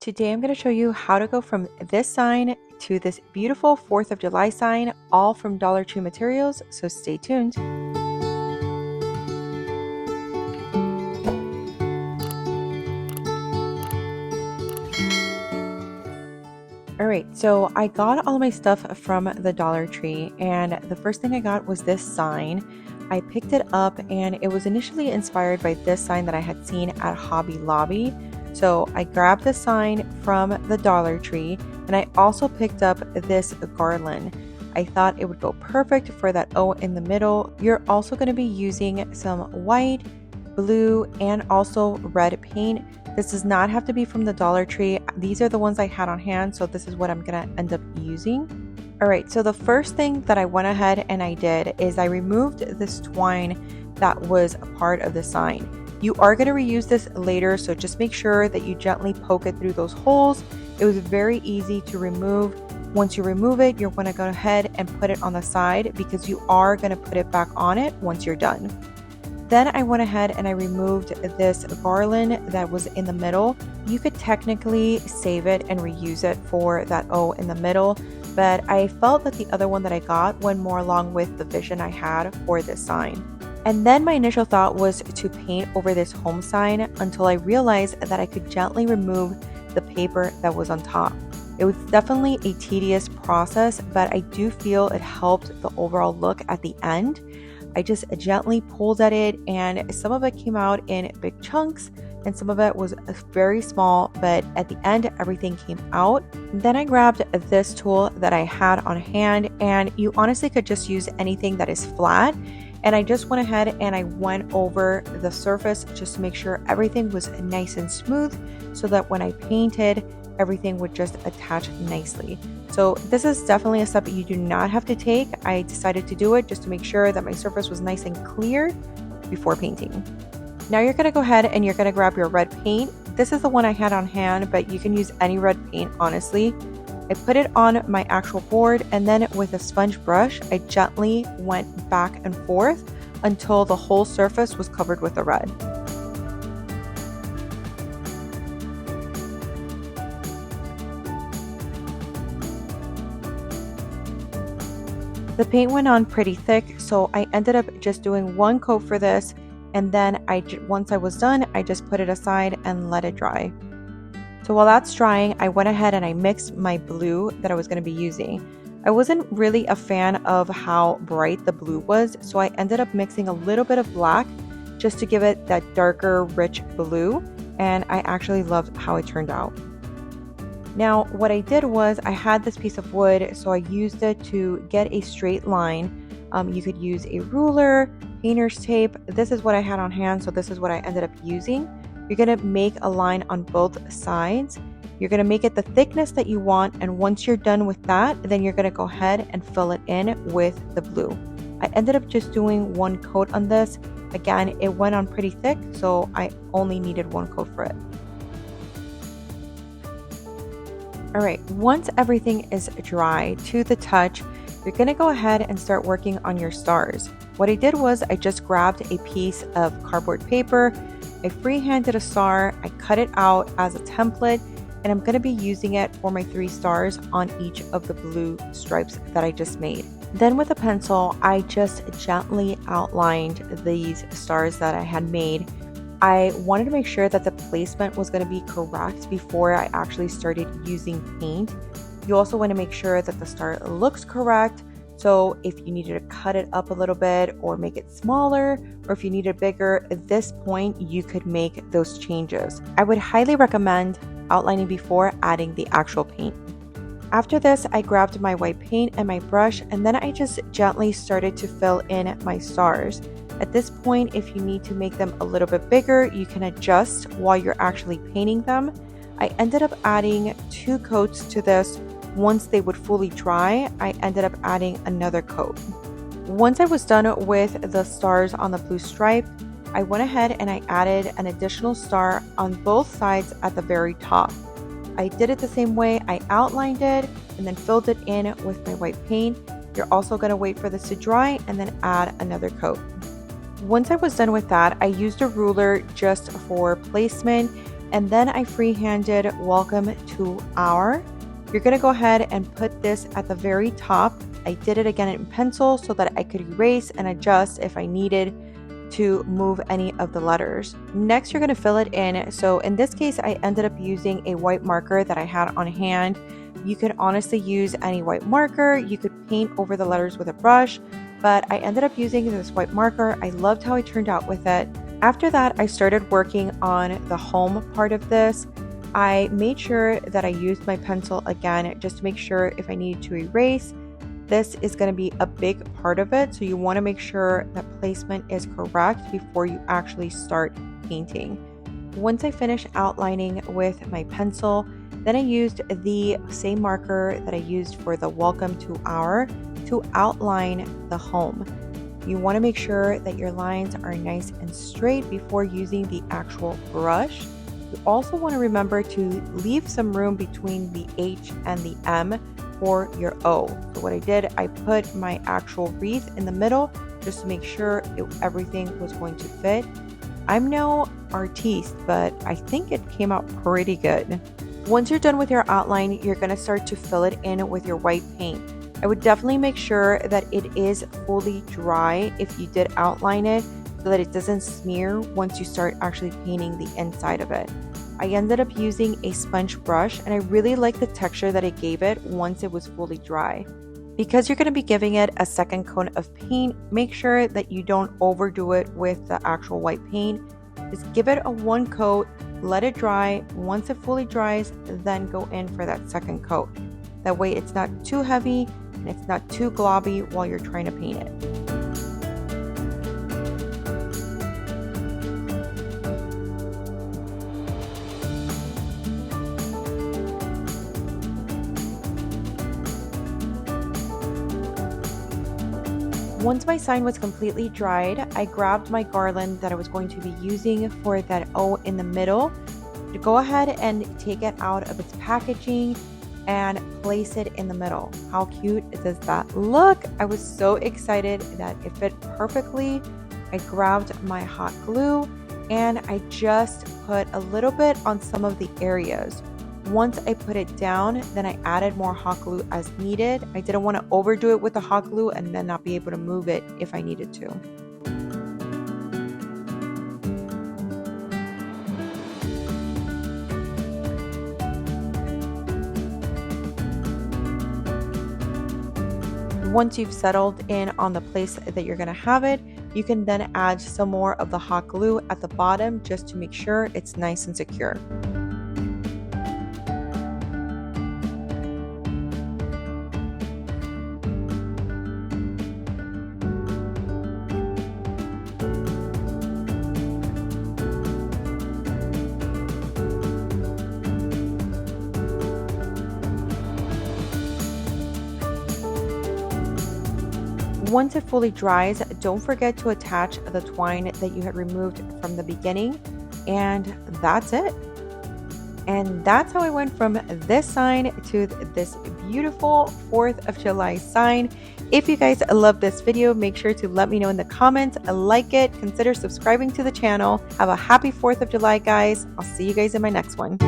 Today I'm going to show you how to go from this sign to this beautiful 4th of July sign, all from Dollar Tree materials, so stay tuned. Alright, so I got all my stuff from the Dollar Tree, and the first thing I got was this sign. I picked it up, and it was initially inspired by this sign that I had seen at Hobby Lobby. So I grabbed the sign from the Dollar Tree, and I also picked up this garland. I thought it would go perfect for that O in the middle. You're also going to be using some white, blue, and also red paint. This does not have to be from the Dollar Tree. These are the ones I had on hand, so this is what I'm gonna end up using. Alright, so the first thing that I went ahead and I did is I removed this twine that was a part of the sign. You are going to reuse this later, so just make sure that you gently poke it through those holes. It was very easy to remove. Once you remove it, you're going to go ahead and put it on the side because you are going to put it back on it once you're done. Then I went ahead and I removed this garland that was in the middle. You could technically save it and reuse it for that O in the middle, but I felt that the other one that I got went more along with the vision I had for this sign. And then my initial thought was to paint over this home sign until I realized that I could gently remove the paper that was on top. It was definitely a tedious process, but I do feel it helped the overall look at the end. I just gently pulled at it, and some of it came out in big chunks and some of it was very small, but at the end everything came out. Then I grabbed this tool that I had on hand, and you honestly could just use anything that is flat. And I just went ahead and I went over the surface just to make sure everything was nice and smooth so that when I painted, everything would just attach nicely. So this is definitely a step you do not have to take. I decided to do it just to make sure that my surface was nice and clear before painting. Now you're going to go ahead and you're going to grab your red paint. This is the one I had on hand, but you can use any red paint, honestly. I put it on my actual board, and then with a sponge brush, I gently went back and forth until the whole surface was covered with the red. The paint went on pretty thick, so I ended up just doing one coat for this, and then once I was done, I just put it aside and let it dry. So while that's drying, I went ahead and I mixed my blue that I was going to be using. I wasn't really a fan of how bright the blue was, so I ended up mixing a little bit of black just to give it that darker, rich blue, and I actually loved how it turned out. Now, what I did was I had this piece of wood, so I used it to get a straight line. You could use a ruler, painter's tape. This is what I had on hand, so this is what I ended up using. You're going to make a line on both sides. You're going to make it the thickness that you want, and once you're done with that, then you're going to go ahead and fill it in with the blue. I ended up just doing one coat on this. Again, it went on pretty thick, so I only needed one coat for it. Alright, once everything is dry to the touch, you're going to go ahead and start working on your stars. What I did was I just grabbed a piece of cardboard paper, I freehanded a star, I cut it out as a template, and I'm going to be using it for my 3 stars on each of the blue stripes that I just made. Then with a pencil, I just gently outlined these stars that I had made. I wanted to make sure that the placement was going to be correct before I actually started using paint. You also want to make sure that the star looks correct. So if you needed to cut it up a little bit or make it smaller, or if you need it bigger, at this point you could make those changes. I would highly recommend outlining before adding the actual paint. After this, I grabbed my white paint and my brush, and then I just gently started to fill in my stars. At this point, if you need to make them a little bit bigger, you can adjust while you're actually painting them. I ended up adding 2 coats to this. Once they would fully dry, I ended up adding another coat. Once I was done with the stars on the blue stripe, I went ahead and I added an additional star on both sides at the very top. I did it the same way. I outlined it and then filled it in with my white paint. You're also going to wait for this to dry and then add another coat. Once I was done with that, I used a ruler just for placement, And then I freehanded welcome to our. You're going to go ahead and put this at the very top. I did it again in pencil so that I could erase and adjust if I needed to move any of the letters. Next, you're going to fill it in. So in this case, I ended up using a white marker that I had on hand. You could honestly use any white marker. You could paint over the letters with a brush, but I ended up using this white marker. I loved how it turned out with it. After that, I started working on the home part of this. I made sure that I used my pencil again just to make sure if I needed to erase. This is going to be a big part of it, so you want to make sure that placement is correct before you actually start painting. Once I finished outlining with my pencil, then I used the same marker that I used for the welcome to our to outline the home. You want to make sure that your lines are nice and straight before using the actual brush. You also want to remember to leave some room between the H and the M for your O. So what I did, I put my actual wreath in the middle just to make sure everything was going to fit. I'm no artiste, but I think it came out pretty good. Once you're done with your outline, you're going to start to fill it in with your white paint. I would definitely make sure that it is fully dry if you did outline it, so that it doesn't smear once you start actually painting the inside of it. I ended up using a sponge brush, and I really like the texture that it gave it once it was fully dry. Because you're going to be giving it a second coat of paint, make sure that you don't overdo it with the actual white paint. Just give it a one coat, let it dry. Once it fully dries, then go in for that second coat. That way it's not too heavy and it's not too globby while you're trying to paint it. Once my sign was completely dried, I grabbed my garland that I was going to be using for that O in the middle to go ahead and take it out of its packaging and place it in the middle. How cute does that look? I was so excited that it fit perfectly. I grabbed my hot glue and I just put a little bit on some of the areas. Once I put it down, then I added more hot glue as needed. I didn't want to overdo it with the hot glue and then not be able to move it if I needed to. Once you've settled in on the place that you're going to have it, you can then add some more of the hot glue at the bottom just to make sure it's nice and secure. Once it fully dries, don't forget to attach the twine that you had removed from the beginning, and that's it. And that's how I went from this sign to this beautiful 4th of July sign. If you guys love this video, make sure to let me know in the comments, like it, consider subscribing to the channel. Have a happy 4th of July, guys. I'll see you guys in my next one.